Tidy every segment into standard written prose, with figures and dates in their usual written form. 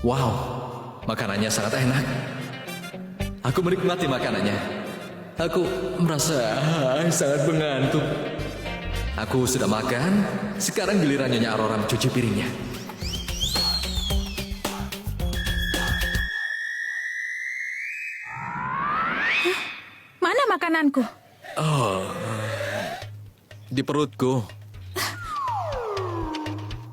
Wow, makanannya sangat enak. Aku menikmati makanannya. Aku merasa sangat mengantuk. Aku sudah makan, sekarang giliran Nyonya Aurora mencuci piringnya. Mana makananku? Di perutku.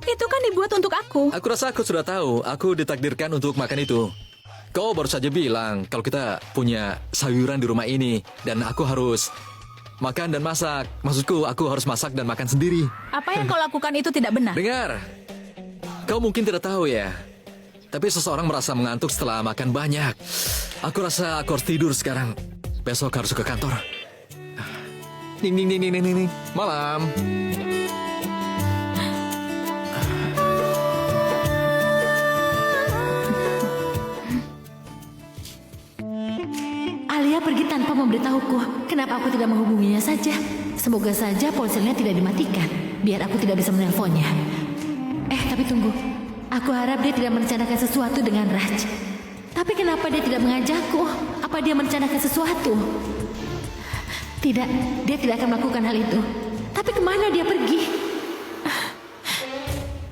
Itu kan dibuat untuk aku. Aku rasa aku sudah tahu, aku ditakdirkan untuk makan itu. Kau baru saja bilang kalau kita punya sayuran di rumah ini dan aku harus makan dan masak. Maksudku, aku harus masak dan makan sendiri. Apa yang kau lakukan itu tidak benar. Dengar, kau mungkin tidak tahu ya, tapi seseorang merasa mengantuk setelah makan banyak. Aku rasa aku harus tidur sekarang. Besok harus ke kantor. Ding ding ding ding ding ding. Malam. Alia pergi tanpa memberitahuku. Kenapa aku tidak menghubunginya saja? Semoga saja ponselnya tidak dimatikan, biar aku tidak bisa menelponnya. Tapi tunggu. Aku harap dia tidak merencanakan sesuatu dengan Raj. Tapi kenapa dia tidak mengajakku? Apa dia merencanakan sesuatu? Tidak, dia tidak akan melakukan hal itu. Tapi kemana dia pergi?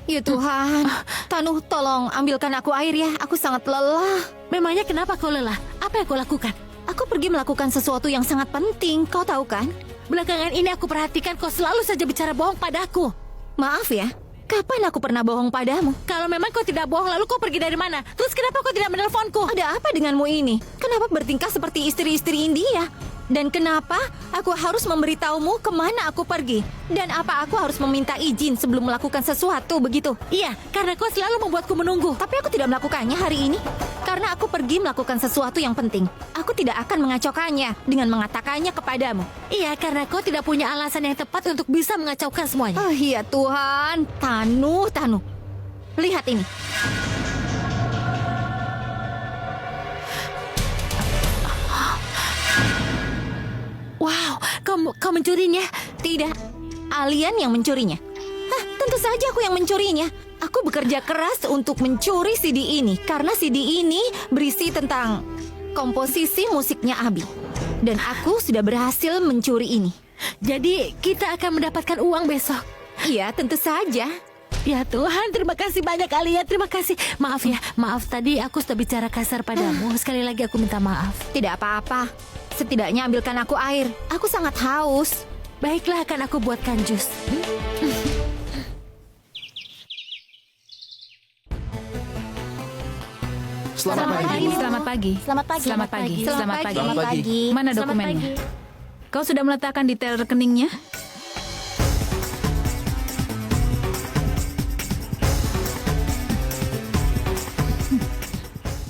Ya Tuhan, Tanuh tolong ambilkan aku air ya. Aku sangat lelah. Memangnya kenapa kau lelah? Apa yang kau lakukan? Aku pergi melakukan sesuatu yang sangat penting. Kau tahu kan? Belakangan ini aku perhatikan kau selalu saja bicara bohong padaku. Maaf ya. Kapan aku pernah bohong padamu? Kalau memang kau tidak bohong, lalu kau pergi dari mana? Terus kenapa kau tidak menelponku? Ada apa denganmu ini? Kenapa bertingkah seperti istri-istri India? Dan kenapa aku harus memberitahumu kemana aku pergi? Dan apa aku harus meminta izin sebelum melakukan sesuatu begitu? Iya, karena kau selalu membuatku menunggu. Tapi aku tidak melakukannya hari ini. Karena aku pergi melakukan sesuatu yang penting. Aku tidak akan mengacaukannya dengan mengatakannya kepadamu. Iya, karena kau tidak punya alasan yang tepat untuk bisa mengacaukan semuanya. Oh iya Tuhan, Tanuh. Lihat ini. Wow, kau mencurinya? Tidak, alien yang mencurinya. Tentu saja aku yang mencurinya. Aku bekerja keras untuk mencuri CD ini karena CD ini berisi tentang komposisi musiknya Abi. Dan aku sudah berhasil mencuri ini. Jadi kita akan mendapatkan uang besok. Iya, tentu saja. Ya Tuhan, terima kasih banyak Alia, terima kasih. Maaf ya, maaf tadi aku sudah bicara kasar padamu. Sekali lagi aku minta maaf. Tidak apa-apa. Setidaknya ambilkan aku air. Aku sangat haus. Baiklah, akan aku buatkan jus. Selamat pagi. Selamat pagi. Selamat pagi. Selamat pagi. Selamat pagi. Selamat pagi. Mana dokumennya? Kau sudah meletakkan detail rekeningnya?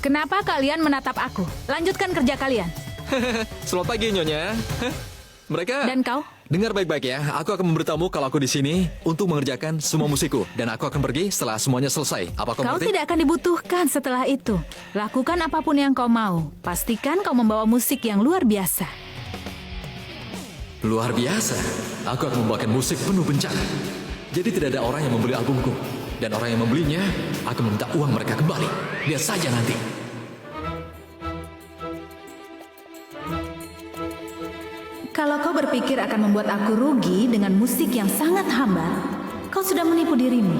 Kenapa kalian menatap aku? Lanjutkan kerja kalian. Selamat pagi, Nyonya. Mereka... Dan kau? Dengar baik-baik ya, aku akan memberitahumu kalau aku di sini untuk mengerjakan semua musikku. Dan aku akan pergi setelah semuanya selesai. Apa kau Kau mengerti? tidak akan dibutuhkan setelah itu. Lakukan apapun yang kau mau. Pastikan kau membawa musik yang luar biasa. Luar biasa. Aku akan membawakan musik penuh bencana. Jadi tidak ada orang yang membeli albumku. Dan orang yang membelinya akan meminta uang mereka kembali. Lihat saja nanti. Kalau kau berpikir akan membuat aku rugi dengan musik yang sangat hambar, kau sudah menipu dirimu.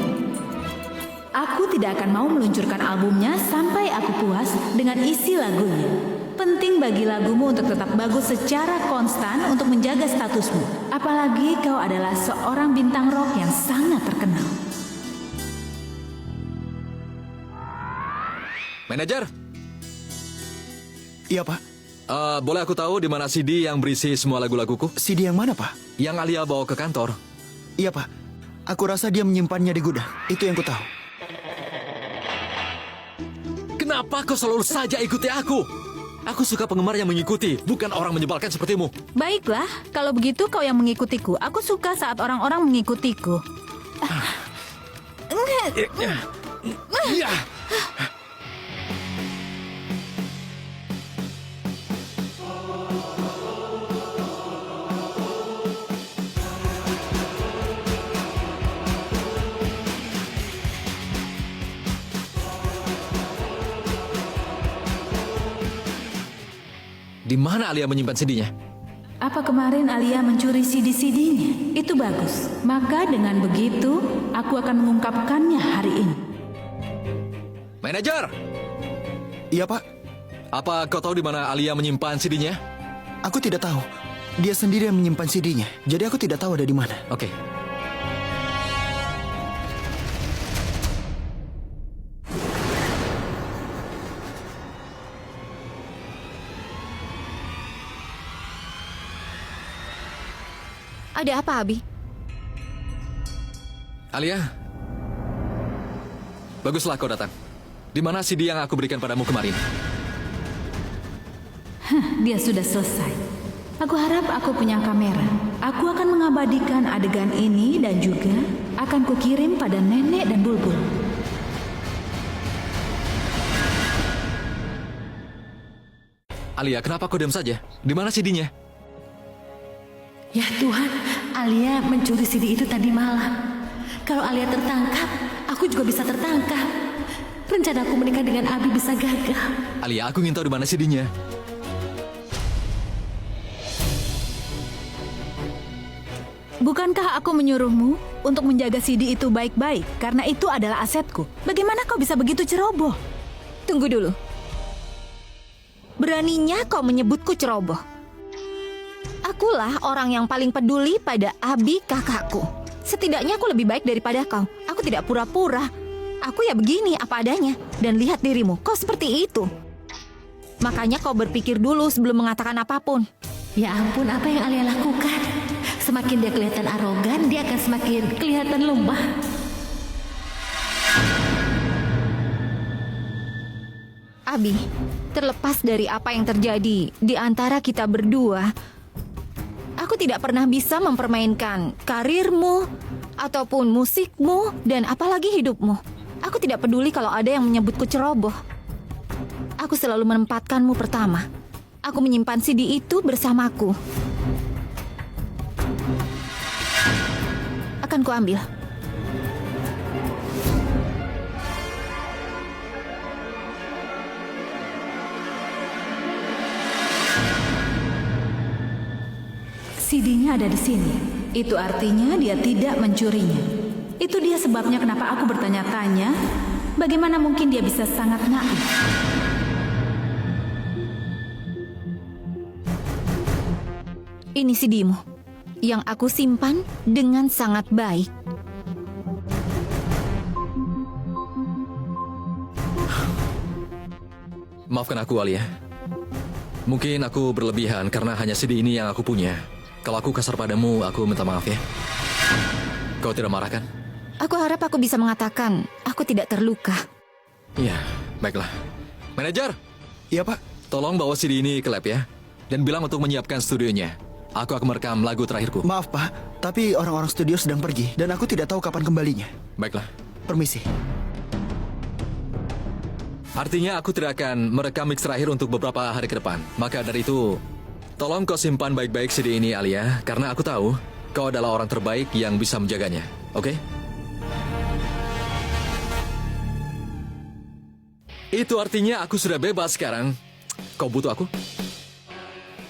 Aku tidak akan mau meluncurkan albumnya sampai aku puas dengan isi lagunya. Penting bagi lagumu untuk tetap bagus secara konstan untuk menjaga statusmu. Apalagi kau adalah seorang bintang rock yang sangat terkenal. Manajer, Iya, Pak. boleh aku tahu di mana CD yang berisi semua lagu-laguku? CD yang mana, Pak? Yang Alia bawa ke kantor. Iya, Pak. Aku rasa dia menyimpannya di gudang. Itu yang ku tahu. Kenapa kau selalu saja ikuti aku? Aku suka penggemar yang mengikuti, bukan orang menyebalkan sepertimu. Baiklah, kalau begitu kau yang mengikutiku. Aku suka saat orang-orang mengikutiku. Iya. Di mana Alia menyimpan CD-nya? Apa kemarin Alia mencuri CD-CD-nya? Itu bagus. Maka dengan begitu, aku akan mengungkapkannya hari ini. Manajer! Iya, Pak. Apa kau tahu di mana Alia menyimpan CD-nya? Aku tidak tahu. Dia sendiri yang menyimpan CD-nya. Jadi aku tidak tahu ada di mana. Oke. Ada apa, Abi? Alia, baguslah kau datang. Di mana CD yang aku berikan padamu kemarin? Dia sudah selesai. Aku harap aku punya kamera. Aku akan mengabadikan adegan ini dan juga akan kukirim pada Nenek dan Bulbul. Alia, kenapa kau diam saja? Di mana CD-nya? Ya Tuhan, Alia mencuri CD itu tadi malam. Kalau Alia tertangkap, aku juga bisa tertangkap. Rencana aku menikah dengan Abi bisa gagal. Alia, aku ingin tahu di mana CD-nya. Bukankah aku menyuruhmu untuk menjaga CD itu baik-baik karena itu adalah asetku? Bagaimana kau bisa begitu ceroboh? Tunggu dulu. Beraninya kau menyebutku ceroboh. Akulah orang yang paling peduli pada Abi kakakku. Setidaknya aku lebih baik daripada kau. Aku tidak pura-pura. Aku ya begini apa adanya. Dan lihat dirimu, kau seperti itu. Makanya kau berpikir dulu sebelum mengatakan apapun. Ya ampun, apa yang Alia lakukan? Semakin dia kelihatan arogan, dia akan semakin kelihatan lemah. Abi, terlepas dari apa yang terjadi di antara kita berdua, aku tidak pernah bisa mempermainkan karirmu, ataupun musikmu, dan apalagi hidupmu. Aku tidak peduli kalau ada yang menyebutku ceroboh. Aku selalu menempatkanmu pertama. Aku menyimpan CD itu bersamaku. Akan kuambil. CD-nya ada di sini. Itu artinya dia tidak mencurinya. Itu dia sebabnya kenapa aku bertanya-tanya, bagaimana mungkin dia bisa sangat naif. Ini CD-mu yang aku simpan dengan sangat baik. Maafkan aku, Alia. Mungkin aku berlebihan karena hanya CD ini yang aku punya. Kalau aku kasar padamu, aku minta maaf ya. Kau tidak marah kan? Aku harap aku bisa mengatakan aku tidak terluka. Iya, baiklah. Manajer, Iya, Pak. tolong bawa CD ini ke lab ya. Dan bilang untuk menyiapkan studionya. Aku akan merekam lagu terakhirku. Maaf, Pak. Tapi orang-orang studio sedang pergi dan aku tidak tahu kapan kembalinya. Baiklah. Permisi. Artinya aku tidak akan merekam mix terakhir untuk beberapa hari ke depan. Maka dari itu, tolong kau simpan baik-baik CD ini, Alia. Karena aku tahu kau adalah orang terbaik yang bisa menjaganya. Oke? Itu artinya aku sudah bebas sekarang. Kau butuh aku?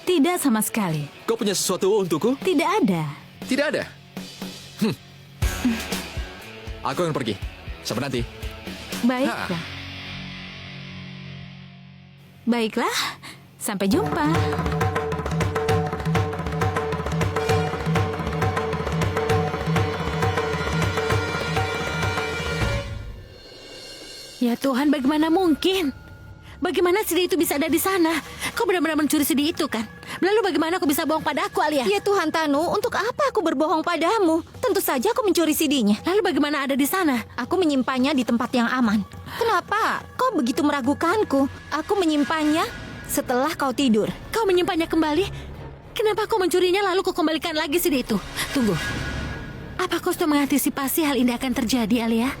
Tidak sama sekali. Kau punya sesuatu untukku? Tidak ada. Tidak ada. Aku akan pergi. Sampai nanti. Baiklah. Baiklah. Sampai jumpa. Ya Tuhan, bagaimana mungkin? Bagaimana CD itu bisa ada di sana? Kau benar-benar mencuri CD itu kan? Lalu bagaimana kau bisa bohong pada aku, Alia? Ya Tuhan Tanu, untuk apa aku berbohong padamu? Tentu saja aku mencuri CD-nya. Lalu bagaimana ada di sana? Aku menyimpannya di tempat yang aman. Kenapa? Kau begitu meragukanku. Aku menyimpannya setelah kau tidur. Kau menyimpannya kembali? Kenapa kau mencurinya lalu kau kembalikan lagi CD itu? Tunggu. Apa kau sudah mengantisipasi hal ini akan terjadi, Alia?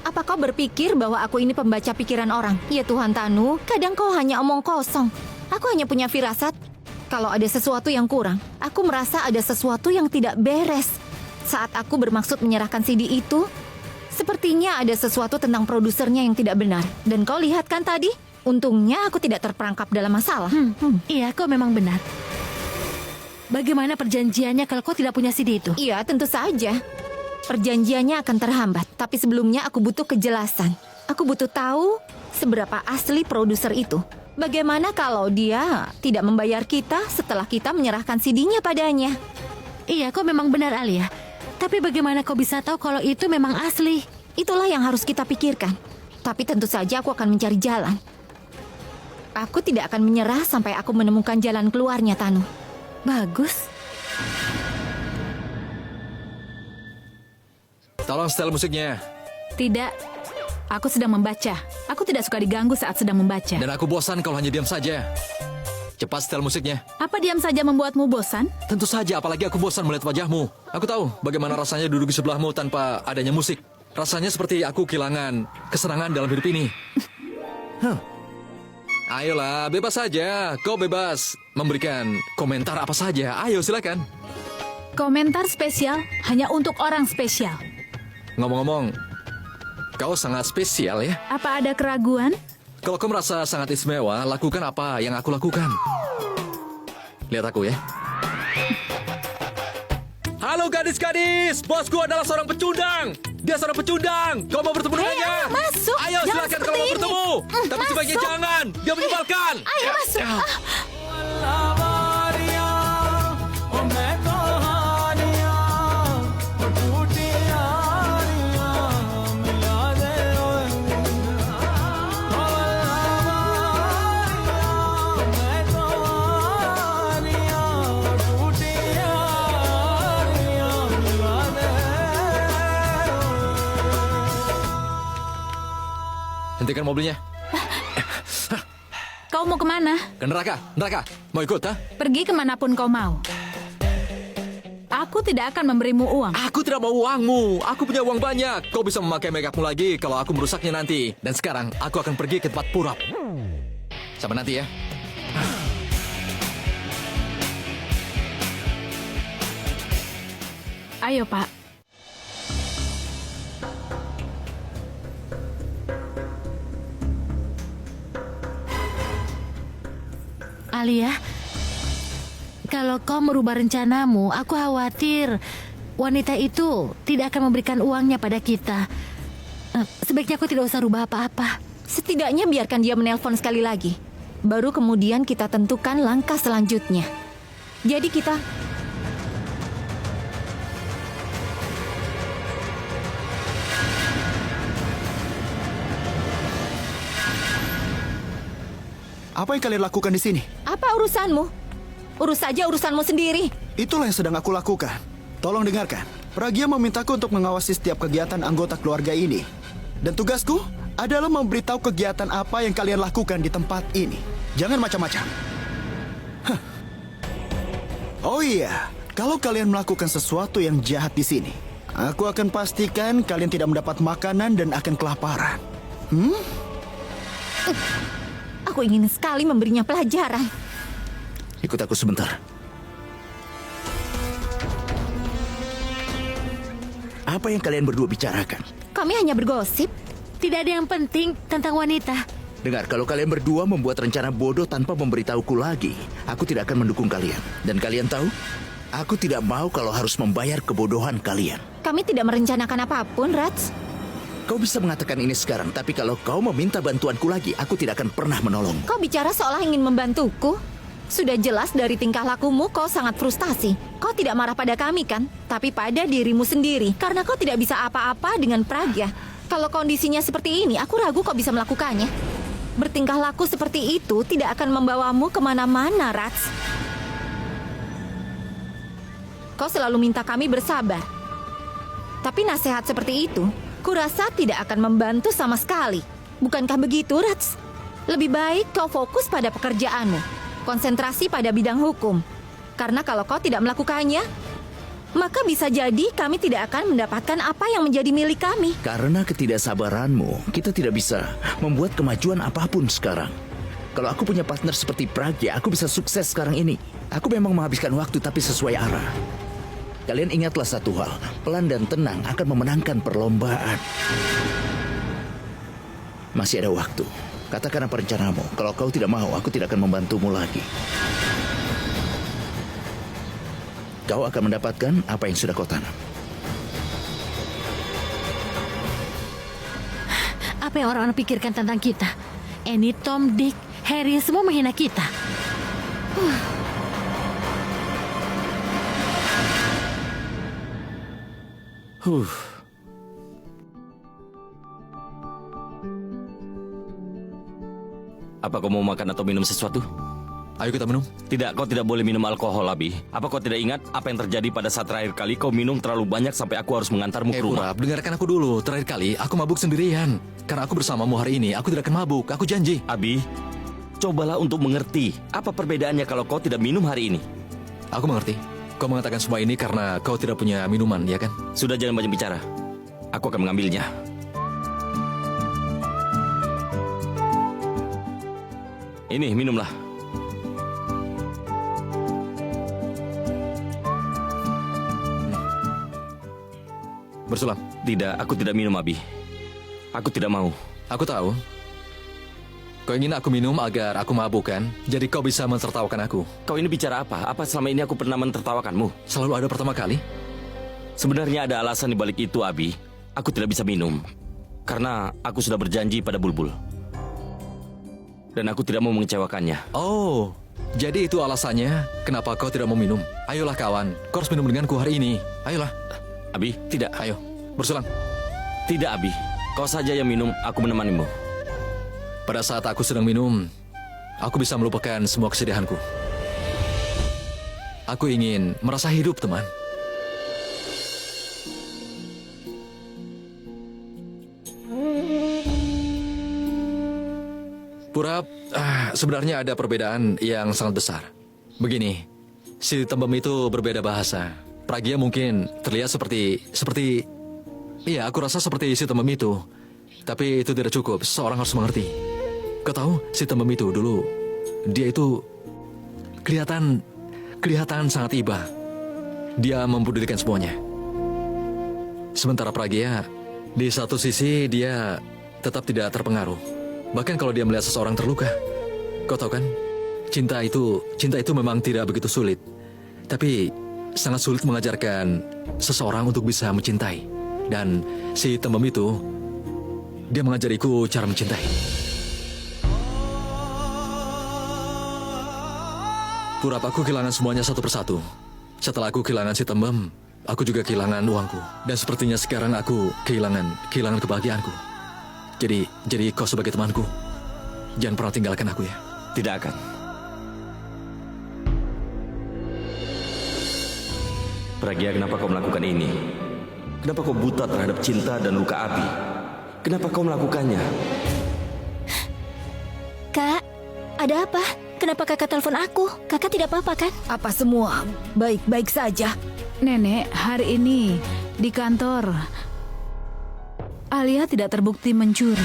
Apa kau berpikir bahwa aku ini pembaca pikiran orang? Ya Tuhan Tanu, kadang kau hanya omong kosong. Aku hanya punya firasat. Kalau ada sesuatu yang kurang, aku merasa ada sesuatu yang tidak beres. Saat aku bermaksud menyerahkan CD itu, sepertinya ada sesuatu tentang produsernya yang tidak benar. Dan kau lihat kan tadi? Untungnya aku tidak terperangkap dalam masalah. Iya, kau memang benar. Bagaimana perjanjiannya kalau kau tidak punya CD itu? Iya, tentu saja. Perjanjiannya akan terhambat, tapi sebelumnya aku butuh kejelasan. Aku butuh tahu seberapa asli produser itu. Bagaimana kalau dia tidak membayar kita setelah kita menyerahkan CD-nya padanya? Iya, kau memang benar, Alia. Tapi bagaimana kau bisa tahu kalau itu memang asli? Itulah yang harus kita pikirkan. Tapi tentu saja aku akan mencari jalan. Aku tidak akan menyerah sampai aku menemukan jalan keluarnya, Tanu. Bagus. Tolong setel musiknya. Tidak, aku sedang membaca. Aku tidak suka diganggu saat sedang membaca. Dan aku bosan kalau hanya diam saja. Cepat setel musiknya. Apa diam saja membuatmu bosan? Tentu saja, apalagi aku bosan melihat wajahmu. Aku tahu bagaimana rasanya duduk di sebelahmu tanpa adanya musik. Rasanya seperti aku kehilangan kesenangan dalam hidup ini. Ayolah, bebas saja. Kau bebas memberikan komentar apa saja. Ayo, silakan. Komentar spesial hanya untuk orang spesial. Ngomong-ngomong, kau sangat spesial ya. Apa ada keraguan? Kalau kau merasa sangat istimewa, lakukan apa yang aku lakukan. Lihat aku ya. Halo gadis-gadis, bosku adalah seorang pecundang. Dia seorang pecundang. Kau mau bertemu dengannya? Ayo, masuk. Ayo, Jangan silakan seperti kalau mau ini. bertemu. Tapi sebaiknya Masuk. jangan. Dia menyebalkan. Ayo masuk. Hentikan mobilnya. Kau mau kemana? Ke neraka. Neraka. Mau ikut, ha? Pergi kemanapun kau mau. Aku tidak akan memberimu uang. Aku tidak mau uangmu. Aku punya uang banyak. Kau bisa memakai makeupmu lagi kalau aku merusaknya nanti. Dan sekarang aku akan pergi ke tempat purap. Sampai nanti ya. Ayo, Pak. Alia, kalau kau merubah rencanamu, aku khawatir wanita itu tidak akan memberikan uangnya pada kita. Sebaiknya aku tidak usah rubah apa-apa. Setidaknya biarkan dia menelpon sekali lagi. Baru kemudian kita tentukan langkah selanjutnya. Jadi kita... Apa yang kalian lakukan di sini? Apa urusanmu? Urus saja urusanmu sendiri. Itulah yang sedang aku lakukan. Tolong dengarkan. Pragya memintaku untuk mengawasi setiap kegiatan anggota keluarga ini. Dan tugasku adalah memberitahu kegiatan apa yang kalian lakukan di tempat ini. Jangan macam-macam. Hah. Oh iya, kalau kalian melakukan sesuatu yang jahat di sini, aku akan pastikan kalian tidak mendapat makanan dan akan kelaparan. Aku ingin sekali memberinya pelajaran. Ikut aku sebentar. Apa yang kalian berdua bicarakan? Kami hanya bergosip. Tidak ada yang penting tentang wanita. Dengar, kalau kalian berdua membuat rencana bodoh tanpa memberitahuku lagi, aku tidak akan mendukung kalian. Dan kalian tahu, aku tidak mau kalau harus membayar kebodohan kalian. Kami tidak merencanakan apapun, Rats. Kau bisa mengatakan ini sekarang, tapi kalau kau meminta bantuanku lagi, aku tidak akan pernah menolong. Kau bicara seolah ingin membantuku. Sudah jelas dari tingkah lakumu kau sangat frustasi. Kau tidak marah pada kami kan? Tapi pada dirimu sendiri. Karena kau tidak bisa apa-apa dengan Pragya. Kalau kondisinya seperti ini, aku ragu kau bisa melakukannya. Bertingkah laku seperti itu tidak akan membawamu kemana-mana, Rats. Kau selalu minta kami bersabar. Tapi nasihat seperti itu, kurasa tidak akan membantu sama sekali. Bukankah begitu, Rats? Lebih baik kau fokus pada pekerjaanmu. Konsentrasi pada bidang hukum. Karena kalau kau tidak melakukannya, maka bisa jadi kami tidak akan mendapatkan apa yang menjadi milik kami. Karena ketidaksabaranmu, kita tidak bisa membuat kemajuan apapun sekarang. Kalau aku punya partner seperti Pragya, aku bisa sukses sekarang ini. Aku memang menghabiskan waktu tapi sesuai arah. Kalian ingatlah satu hal, pelan dan tenang akan memenangkan perlombaan. Masih ada waktu. Katakan apa rencanamu. Kalau kau tidak mau, aku tidak akan membantumu lagi. Kau akan mendapatkan apa yang sudah kau tanam. Apa yang orang-orang pikirkan tentang kita? Annie, Tom, Dick, Harry, semua menghina kita. Apa kau mau makan atau minum sesuatu? Ayo kita minum. Tidak, kau tidak boleh minum alkohol, Abi. Apa kau tidak ingat apa yang terjadi pada saat terakhir kali kau minum terlalu banyak sampai aku harus mengantarmu ke rumah? Purap, dengarkan aku dulu. Terakhir kali aku mabuk sendirian. Karena aku bersamamu hari ini, aku tidak akan mabuk. Aku janji. Abi, cobalah untuk mengerti. Apa perbedaannya kalau kau tidak minum hari ini? Aku mengerti. Kau mengatakan semua ini karena kau tidak punya minuman, ya kan? Sudah, jangan banyak bicara. Aku akan mengambilnya. Ini, minumlah. Bersulam. Tidak, aku tidak minum, Abi. Aku tidak mau. Aku tahu. Kau ingin aku minum agar aku mabuk kan? Jadi kau bisa mentertawakan aku. Kau ini bicara apa? Apa selama ini aku pernah mentertawakanmu? Selalu ada pertama kali. Sebenarnya ada alasan di balik itu, Abi. Aku tidak bisa minum. Karena aku sudah berjanji pada Bulbul. Dan aku tidak mau mengecewakannya. Oh, jadi itu alasannya kenapa kau tidak mau minum. Ayolah kawan, kau harus minum denganku hari ini. Ayolah. Abi, tidak. Ayo, bersulam. Tidak, Abi. Kau saja yang minum, aku menemanimu. Pada saat aku sedang minum, aku bisa melupakan semua kesedihanku. Aku ingin merasa hidup, teman. Purap, sebenarnya ada perbedaan yang sangat besar. Begini, si Tembem itu berbeda bahasa. Pragya mungkin terlihat seperti... Iya, aku rasa seperti si Tembem itu. Tapi itu tidak cukup, seseorang harus mengerti. Kau tahu, si Tembem itu dulu, dia itu kelihatan sangat iba. Dia mempedulikan semuanya. Sementara Pragya, di satu sisi dia tetap tidak terpengaruh. Bahkan kalau dia melihat seseorang terluka. Kau tahu kan, cinta itu memang tidak begitu sulit. Tapi sangat sulit mengajarkan seseorang untuk bisa mencintai. Dan si Tembem itu, dia mengajariku cara mencintai. Purap, aku kehilangan semuanya satu persatu. Setelah aku kehilangan si Tembem, aku juga kehilangan uangku. Dan sepertinya sekarang aku kehilangan kebahagiaanku. Jadi kau sebagai temanku, jangan pernah tinggalkan aku ya. Tidak akan. Pragya, kenapa kau melakukan ini? Kenapa kau buta terhadap cinta dan luka Abi? Kenapa kau melakukannya? Kak, ada apa? Kenapa kakak telepon aku? Kakak tidak apa-apa kan? Apa semua baik-baik saja? Nenek, hari ini di kantor, Alia tidak terbukti mencuri.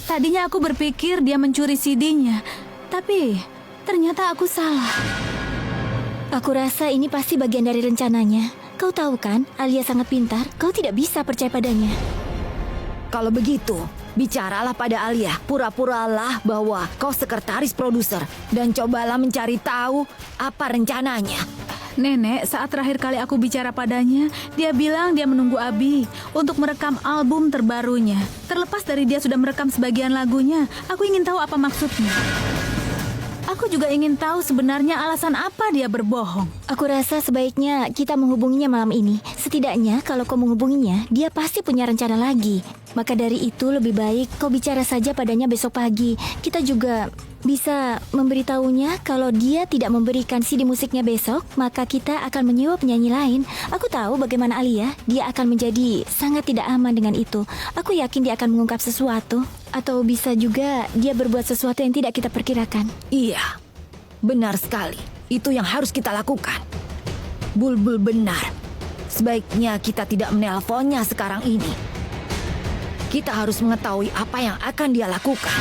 Tadinya aku berpikir dia mencuri CD-nya, tapi ternyata aku salah. Aku rasa ini pasti bagian dari rencananya. Kau tahu kan, Alia sangat pintar. Kau tidak bisa percaya padanya. Kalau begitu, bicaralah pada Alia. Pura-puralah bahwa kau sekretaris produser. Dan cobalah mencari tahu apa rencananya. Nenek, saat terakhir kali aku bicara padanya, dia bilang dia menunggu Abi untuk merekam album terbarunya. Terlepas dari dia sudah merekam sebagian lagunya, aku ingin tahu apa maksudnya. Aku juga ingin tahu sebenarnya alasan apa dia berbohong. Aku rasa sebaiknya kita menghubunginya malam ini. Setidaknya kalau kau menghubunginya, dia pasti punya rencana lagi. Maka dari itu lebih baik kau bicara saja padanya besok pagi. Kita juga bisa memberitahunya kalau dia tidak memberikan CD musiknya besok, maka kita akan menyewa penyanyi lain. Aku tahu bagaimana Alia, dia akan menjadi sangat tidak aman dengan itu. Aku yakin dia akan mengungkap sesuatu. Atau bisa juga dia berbuat sesuatu yang tidak kita perkirakan. Iya, benar sekali. Itu yang harus kita lakukan. Bulbul benar. Sebaiknya kita tidak menelponnya sekarang ini. Kita harus mengetahui apa yang akan dia lakukan.